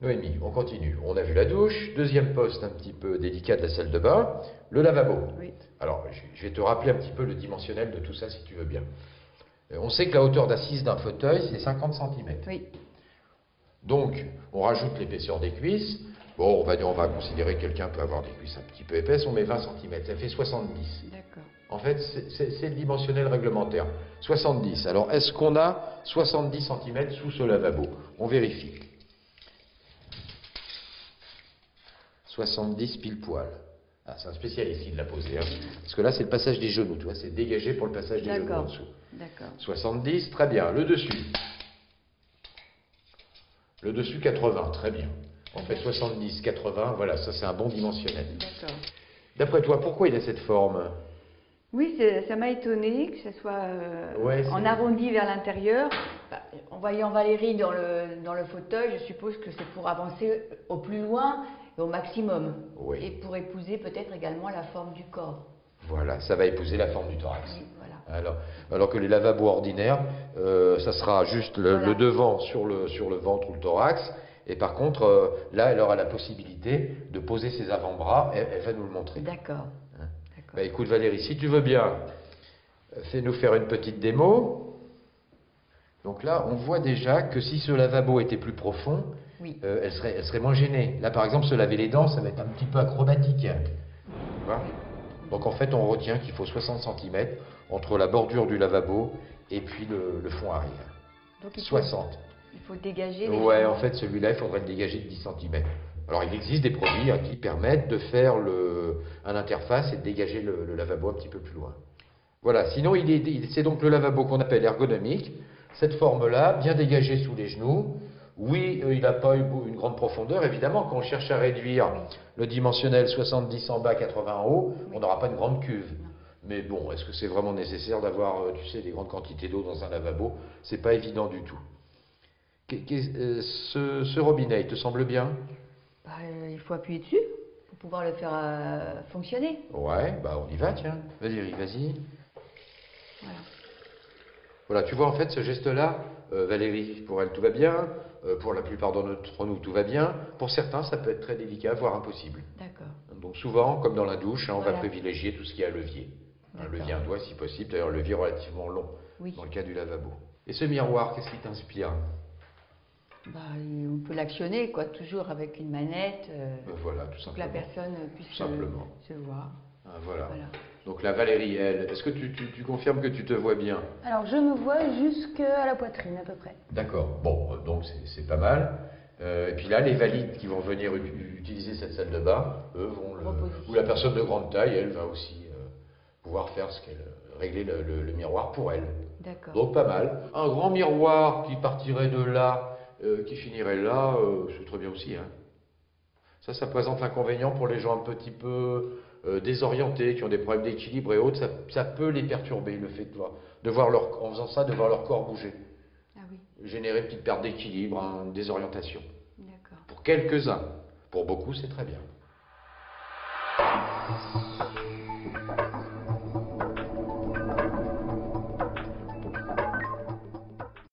Noémie, on continue. On a vu la douche, deuxième poste un petit peu délicat de la salle de bain, le lavabo. Oui. Alors, je vais te rappeler un petit peu le dimensionnel de tout ça si tu veux bien. On sait que la hauteur d'assise d'un fauteuil, c'est 50 cm. Oui. Donc, on rajoute l'épaisseur des cuisses. Bon, on va considérer que quelqu'un peut avoir des cuisses un petit peu épaisses, on met 20 cm, ça fait 70. D'accord. En fait, c'est le dimensionnel réglementaire. 70. Alors, est-ce qu'on a 70 cm sous ce lavabo? On vérifie. 70 pile poil. Ah, c'est un spécialiste qui l'a posé. Hein. Parce que là, c'est le passage des genoux, tu vois, c'est dégagé pour le passage des genoux en dessous. D'accord. 70, très bien. Le dessus. Le dessus, 80, très bien. On fait 70, 80, voilà, ça c'est un bon dimensionnel. D'accord. D'après toi, pourquoi il a cette forme? Oui, ça m'a étonné que ce soit Ouais, en arrondi vers l'intérieur. Bah, en voyant Valérie dans le fauteuil, je suppose que c'est pour avancer au plus loin et au maximum. Oui. Et pour épouser peut-être également la forme du corps. Voilà, ça va épouser la forme du thorax. Oui, voilà. Alors que les lavabos ordinaires, ça sera juste le devant sur le ventre ou le thorax. Et par contre, là, elle aura la possibilité de poser ses avant-bras. Elle va nous le montrer. D'accord. Hein. Bah, écoute Valérie, si tu veux bien, fais-nous faire une petite démo. Donc là, on voit déjà que si ce lavabo était plus profond, oui. Elle serait moins gênée. Là, par exemple, se laver les dents, ça va être un petit peu acrobatique. Tu vois? Donc en fait, on retient qu'il faut 60 cm entre la bordure du lavabo et puis le fond arrière. Donc, 60. Il faut dégager Ouais, en fait, celui-là, il faudrait le dégager de 10 cm. Alors, il existe des produits qui permettent de faire un interface et de dégager le lavabo un petit peu plus loin. Voilà, sinon, c'est donc le lavabo qu'on appelle ergonomique. Cette forme-là, bien dégagée sous les genoux. Oui, il n'a pas eu une grande profondeur, évidemment. Quand on cherche à réduire le dimensionnel 70 en bas, 80 en haut, on n'aura pas de grande cuve. Mais bon, est-ce que c'est vraiment nécessaire d'avoir, tu sais, des grandes quantités d'eau dans un lavabo? C'est pas évident du tout. Ce robinet, il te semble bien? Bah, il faut appuyer dessus pour pouvoir le faire fonctionner. Ouais, bah on y va, tiens. Valérie, vas-y. Voilà. Voilà, tu vois, en fait, ce geste-là, Valérie, pour elle, tout va bien. Pour la plupart d'entre nous, tout va bien. Pour certains, ça peut être très délicat, voire impossible. D'accord. Donc souvent, comme dans la douche, on va privilégier tout ce qui est à levier. Un levier, un doigt, si possible. D'ailleurs, un levier relativement long, dans le cas du lavabo. Et ce miroir, qu'est-ce qui t'inspire? Bah, on peut l'actionner, quoi, toujours avec une manette. Voilà, tout pour que la personne puisse se voir. Ah, voilà. Donc la Valérie, elle, est-ce que tu confirmes que tu te vois bien? Alors je me vois jusqu'à la poitrine à peu près. D'accord, bon, donc c'est pas mal. Et puis là, les valides qui vont venir utiliser cette salle de bain, eux vont ou la personne de grande taille, elle va aussi pouvoir faire régler le miroir pour elle. D'accord. Donc pas mal. Un grand miroir qui partirait de là, qui finirait là, c'est très bien aussi. Hein. Ça présente l'inconvénient pour les gens un petit peu désorientés, qui ont des problèmes d'équilibre et autres. Ça peut les perturber, le fait de voir en faisant ça, de voir leur corps bouger. Ah oui. Générer une petite perte d'équilibre, une désorientation. D'accord. Pour quelques-uns. Pour beaucoup, c'est très bien.